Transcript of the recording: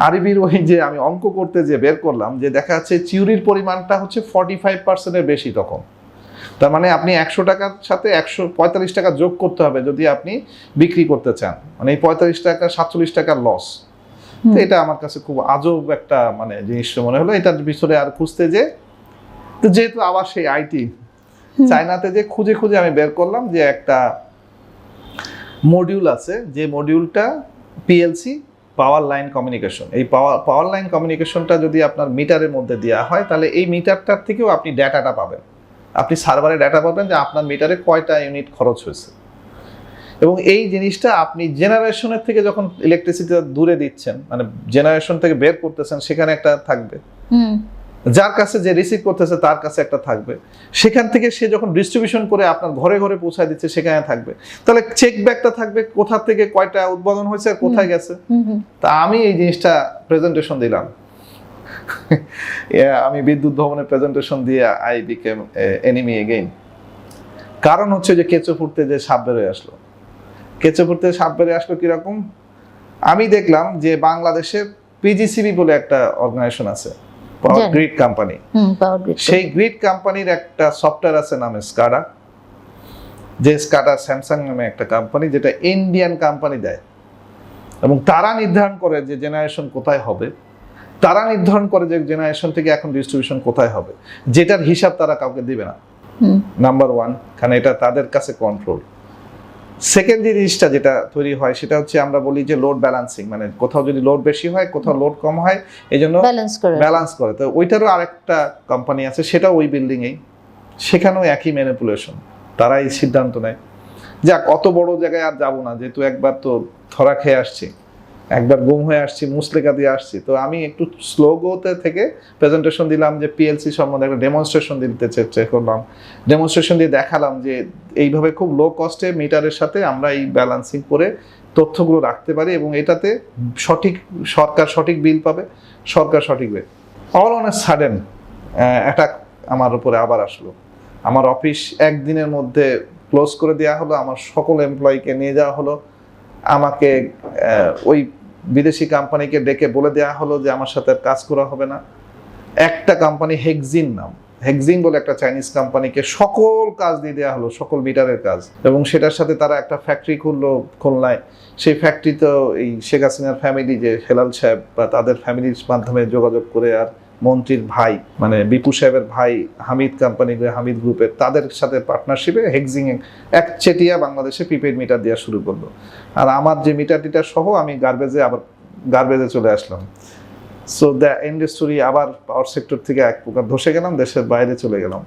আরবির ওই যে আমি অঙ্ক করতে যে বের করলাম যে দেখা যাচ্ছে চিউরির পরিমাণটা হচ্ছে 45%-এর বেশি তখন। তার মানে আপনি 100 টাকার সাথে 145 টাকা যোগ করতে হবে যদি আপনি বিক্রি করতে চান, মানে এই 45 টাকা 47 টাকার লস। তো এটা আমার কাছে খুব আজব একটা মানে জিনিসটা মনে হলো। এটার পিছনে আর খুঁজতে যে, তো যেহেতু আবার সেই আইটি চায়নাতে যে খুঁজে খুঁজে আমি বের করলাম যে একটা মডিউল আছে, যে মডিউলটা পিএলসি, পাওয়ার লাইন কমিউনিকেশন। এই পাওয়ার লাইন কমিউনিকেশনটা যদি আপনার মিটারের মধ্যে দেওয়া হয় তাহলে এই মিটারটার থেকেও আপনি ডাটাটা পাবেন। আপনি সার্ভারে ডাটা পাবেন যে আপনার মিটারে কয়টা ইউনিট খরচ হয়েছে, এবং এই জিনিসটা আপনি জেনারেশনের থেকে যখন ইলেকট্রিসিটি দূরে দিচ্ছেন, মানে জেনারেশন থেকে বের করতেছেন, সেখানে একটা থাকবে, যার কাছে যে রিসিভ করতেছে তার কাছে একটা থাকবে, সেখান থেকে সে যখন ডিস্ট্রিবিউশন করে আপনার ঘরে ঘরে পৌঁছায় দিচ্ছে সেখানে থাকবে। তাহলে চেক ব্যাকটা থাকবে কোথা থেকে কয়টা উৎপাদন হয়েছে আর কোথায় গেছে। তা আমি এই জিনিসটা প্রেজেন্টেশন দিলাম। আমি বিদ্যুৎ ভবনের প্রেজেন্টেশন দিয়ে আই বিকেম এনিমি এগেইন। কারণ হচ্ছে যে কেঁচো ফুটতে যে সাপ বেরোয় আসলো। কেঁচো ফুটতে সাপ বেরোয় আসলো কিরকম? আমি দেখলাম যে বাংলাদেশে পিজিসিবি বলে একটা অর্গানাইজেশন আছে, পাওয়ার গ্রিড কোম্পানি। সেই গ্রিড কোম্পানির একটা সফটওয়্যার আছে নামে স্কাডা, যে স্কাডা স্যামসাং নামে একটা কোম্পানি, যেটা ইন্ডিয়ান কোম্পানি দেয়, এবং তারা নির্ধারণ করে যে জেনারেশন কোথায় হবে, তারা নির্ধারণ করে যে জেনারেশন থেকে এখন ডিস্ট্রিবিউশন কোথায় হবে, যেটার হিসাব তারা কাউকে দিবে না। নাম্বার ওয়ান, কারণ এটা তাদের কাছে কন্ট্রোল। সেকেন্ড যে জিনিসটা যেটা তৈরি হয় সেটা হচ্ছে আমরা বলি যে লোড ব্যালেন্সিং, মানে কোথাও যদি লোড বেশি হয় কোথাও লোড কম হয়, এই জন্য ব্যালেন্স করে। তো ওইটারও আরেকটা কোম্পানি আছে, সেটা ওই বিল্ডিংয়েই, সেখানেও একই ম্যানিপুলেশন, তারাই সিদ্ধান্ত নেয়। যাক, অত বড় জায়গায় আর যাবো না, যেহেতু একবার তো ধরা খেয়ে আসছি, একবার গুম হয়ে আসছি, মুসলেকা দিয়ে আসছি। তো আমি একটু স্লো গোতে থেকে প্রেজেন্টেশন দিলাম যে পিএলসি সম্বন্ধে একটা ডেমনস্ট্রেশন দিতে চেষ্টা করলাম। ডেমনস্ট্রেশন দিয়ে দেখালাম যে এইভাবে খুব লো কস্টে মিটারের সাথে আমরা এই ব্যালেন্সিং করে তথ্যগুলো রাখতে পারি, এবং এটাতে সরকার সঠিক বিল পাবে, সরকার সঠিক বে। All on a sudden attack আমার উপরে আবার আসলো। আমার অফিস একদিনের মধ্যে ক্লোজ করে দেওয়া হলো, আমার সকল এমপ্লয়িকে নিয়ে যাওয়া হলো, আমাকে ওই বিদেশি কোম্পানিকে ডেকে বলে দেওয়া হলো যে আমার সাথে আর কাজ করা হবে না। একটা কোম্পানি হেক্সিন নাম, হেক্সিন বলে একটা চাইনিজ কোম্পানিকে সকল কাজ দিয়ে দেওয়া হলো, সকল মিটারের কাজ, এবং সেটার সাথে তারা একটা ফ্যাক্টরি খুললো খুলনায়। সেই ফ্যাক্টরি তো এই শেখ হাসিনার ফ্যামিলি, যে হেলাল সাহেব বা তাদের ফ্যামিলির মাধ্যমে যোগাযোগ করে, আর মন্ত্রীর ভাই মানে বিপু সাহেবের ভাই হামিদ কোম্পানি, হামিদ গ্রুপের, তাদের সাথে পার্টনারশিপে হেক্সিং একচেটিয়া বাংলাদেশে প্রিপেড মিটার দেওয়া শুরু করলো। আর আমার যে মিটার সহ আমি গার্বেজে চলে আসলাম। সো দ্য এন্ড স্টোরি, আবার পাওয়ার সেক্টর থেকে এক প্রকার ধসে গেলাম, দেশের বাইরে চলে গেলাম।